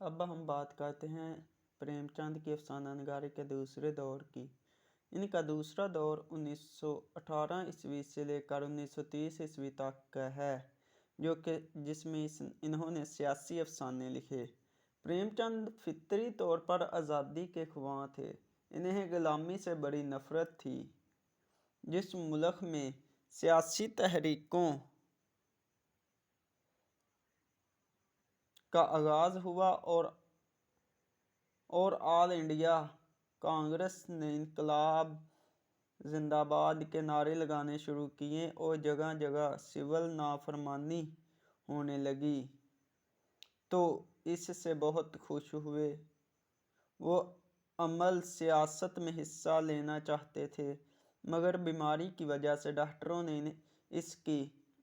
अब हम बात करते हैं प्रेमचंद की अफसाना नगारी के दूसरे दौर की। इनका दूसरा दौर 1918 ईस्वी से लेकर 1930 ईस्वी तक का है, जो कि जिसमें इन्होंने सियासी अफसाने लिखे। प्रेमचंद फितरी तौर पर आज़ादी के ख्वाह थे। इन्हें गुलामी से बड़ी नफरत थी। जिस मुल्क में सियासी तहरीकों का आगाज़ हुआ और ऑल इंडिया कांग्रेस ने इनकलाब जिंदाबाद के नारे लगाने शुरू किए और जगह जगह सिविल नाफरमानी होने लगी, तो इससे बहुत खुश हुए। वो अमल सियासत में हिस्सा लेना चाहते थे, मगर बीमारी की वजह से डॉक्टरों ने इसकी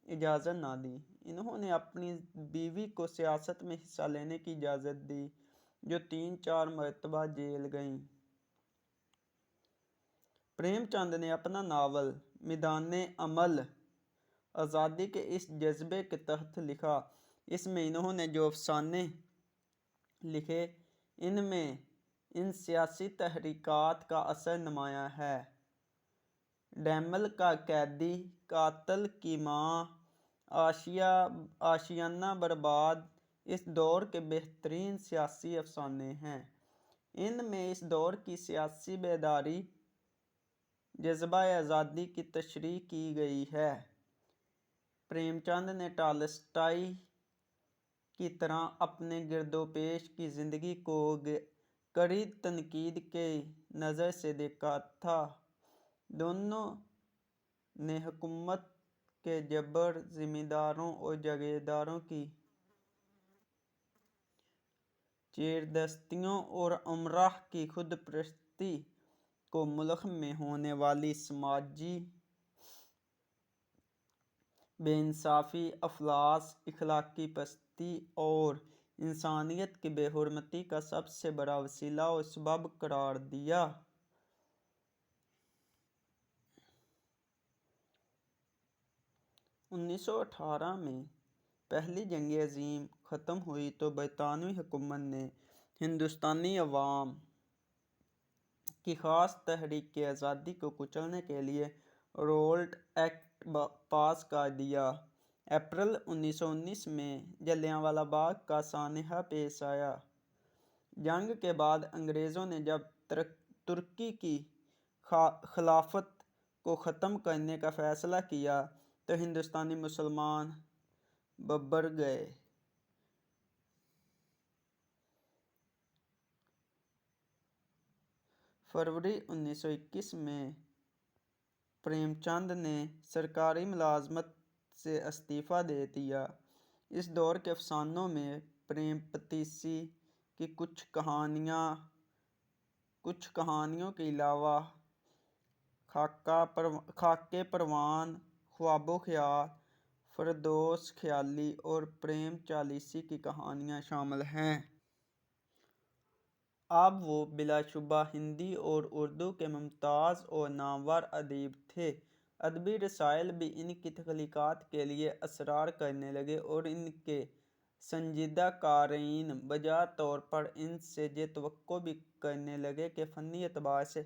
इजाज़त ना दी। इन्होंने अपनी बीवी को सियासत में हिस्सा लेने की इजाज़त दी, जो 3-4 मरतबा जेल गईं। प्रेमचंद ने अपना नावल मैदाने अमल आज़ादी के इस जज्बे के तहत लिखा। इसमें इन्होंने जो अफसाने लिखे, इनमें इन सियासी तहरीकात का असर नुमायां है। डैमल का कैदी, कातल की माँ, आशियाना बर्बाद इस दौर के बेहतरीन सियासी अफसाने हैं। इनमें इस दौर की सियासी बेदारी, जज्बा आज़ादी की तशरीह की गई है। प्रेमचंद ने टॉलस्टॉय की तरह अपने गिरदोपेश की ज़िंदगी को कड़ी तनकीद के नज़र से देखा था। दोनों ने हुकूमत के जबर, ज़मींदारों और जागीरदारों की चेरदस्तियों और उमराह की खुदपरस्ती को मुल्क में होने वाली समाजी बेइंसाफ़ी, अफलास, इखलाकी पस्ती और इंसानियत की बेहुरमती का सबसे बड़ा वसीला और सबब करार दिया। 1918 में पहली जंग अज़ीम ख़त्म हुई तो बरतानवी हुकूमत ने हिंदुस्तानी अवाम की ख़ास तहरीक आज़ादी को कुचलने के लिए रोल्ट एक्ट पास कर दिया। अप्रैल 1919 में जलियांवाला बाग का सानहा पेश आया। जंग के बाद अंग्रेज़ों ने जब तुर्की की खिलाफत को ख़त्म करने का फ़ैसला किया तो हिंदुस्तानी मुसलमान बब्बर गए। फरवरी 1921 में प्रेमचंद ने सरकारी मुलाजमत से इस्तीफ़ा दे दिया। इस दौर के अफसानों में प्रेमपतीसी की कुछ कहानियों के अलावा खाके परवान, ख्वाबो ख्याल, फरदौस ख्याली और प्रेम चालीसी की कहानियाँ शामिल हैं। अब वो बिलाशुबा हिंदी और उर्दू के मुमताज़ और नामवर अदीब थे। अदबी रसायल भी इनकी तख्लीक़ात के लिए असरार करने लगे और इनके संजीदा क़ारीन बजा तौर पर इनसे ये तवक्को भी करने लगे कि फ़नी एतबार से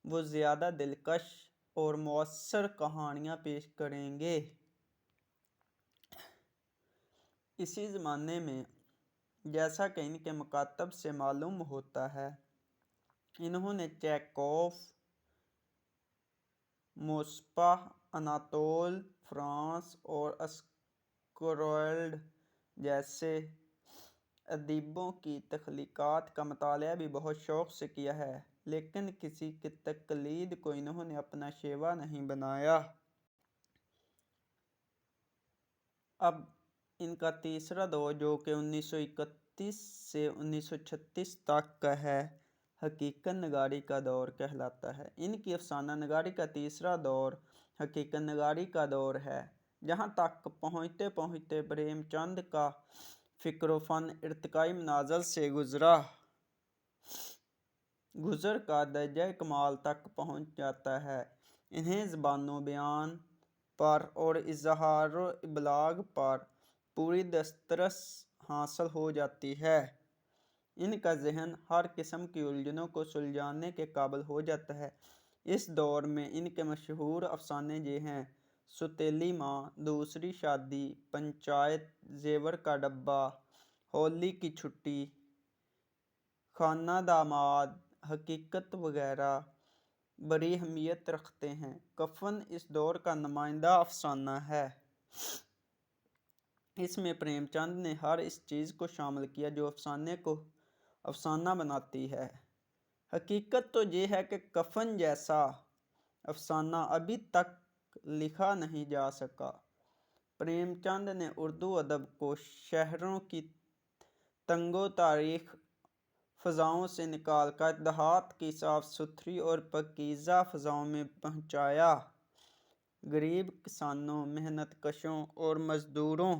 वो ज़्यादा दिलकश और मुअस्सर कहानियाँ पेश करेंगे। इसी ज़माने में, जैसा कि इनके मुकातब से मालूम होता है, इन्होंने चेखोव, मोस्पा, अनातोल फ्रांस और ऑस्कर जैसे अदीबों की तख्लीक़ात का मुताला भी बहुत शौक़ से किया है, लेकिन किसी की तक़लीद को इन्होंने अपना शेवा नहीं बनाया। अब इनका तीसरा दौर, जो कि 1931 से 1936 तक का है, हकीकत नगारी का दौर कहलाता है। इनकी अफसाना नगारी का तीसरा दौर हकीकत नगारी का दौर है, जहाँ तक पहुँचते पहुँचते प्रेमचंद का फ़िक्र फ़न इर्तिकाई मनाज़िल से गुज़र का दर्जा कमाल तक पहुँच जाता है। इन्हें ज़बान बयान पर और इज़हार इबलाग पर पूरी दस्तरस हासिल हो जाती है। ان کا ذہن ہر قسم کی الجھنوں کو سلجھانے کے قابل ہو جاتا ہے۔ اس دور میں ان کے مشہور افسانے یہ ہیں: ستیلی ماں، دوسری شادی، پنچایت، زیور کا ڈبہ، ہولی کی چھٹی، خانہ داماد، حقیقت وغیرہ بڑی اہمیت رکھتے ہیں۔ کفن اس دور کا نمائندہ افسانہ ہے۔ اس میں پریم چند نے ہر اس چیز کو شامل کیا جو افسانے کو افسانہ بناتی ہے۔ حقیقت تو یہ ہے کہ کفن جیسا افسانہ ابھی تک لکھا نہیں جا سکا۔ پریم چند نے اردو ادب کو شہروں کی تنگ و تاریک فضاؤں سے نکال کر دیہات کی صاف ستھری اور پاکیزہ فضاؤں میں پہنچایا۔ غریب کسانوں، محنت کشوں اور مزدوروں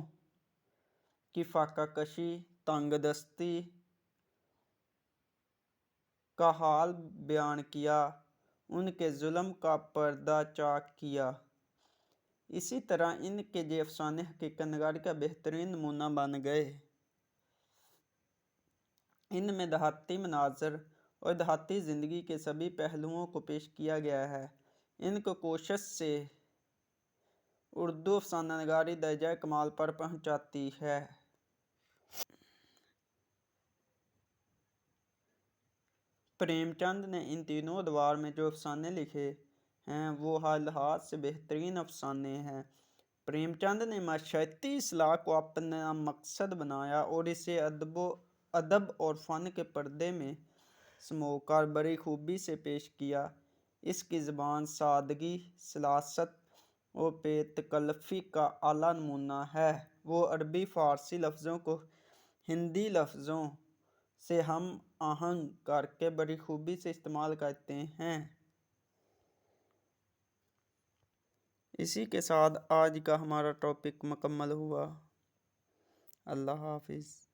کی فاقہ کشی، تنگ دستی کا حال بیان کیا، ان کے ظلم کا پردہ چاک کیا۔ اسی طرح ان کے یہ افسانے حقیقت نگاری کا بہترین نمونہ بن گئے۔ ان میں دیہاتی مناظر اور دیہاتی زندگی کے سبھی پہلوؤں کو پیش کیا گیا ہے۔ ان کو کوشش سے اردو افسانہ نگاری درجہ کمال پر پہنچاتی ہے۔ پریم چند نے ان تینوں ادوار میں جو افسانے لکھے ہیں وہ ہر لحاظ سے بہترین افسانے ہیں۔ پریم چند نے معاشرتی اصلاح کو اپنا مقصد بنایا اور اسے ادب اور فن کے پردے میں سمو کر بڑی خوبی سے پیش کیا۔ اس کی زبان سادگی، سلاست اور بے تکلفی کا اعلیٰ نمونہ ہے۔ وہ عربی فارسی لفظوں کو ہندی لفظوں سے ہم آہنگ کر کے بڑی خوبی سے استعمال کرتے ہیں۔ اسی کے ساتھ آج کا ہمارا ٹاپک مکمل ہوا۔ اللہ حافظ۔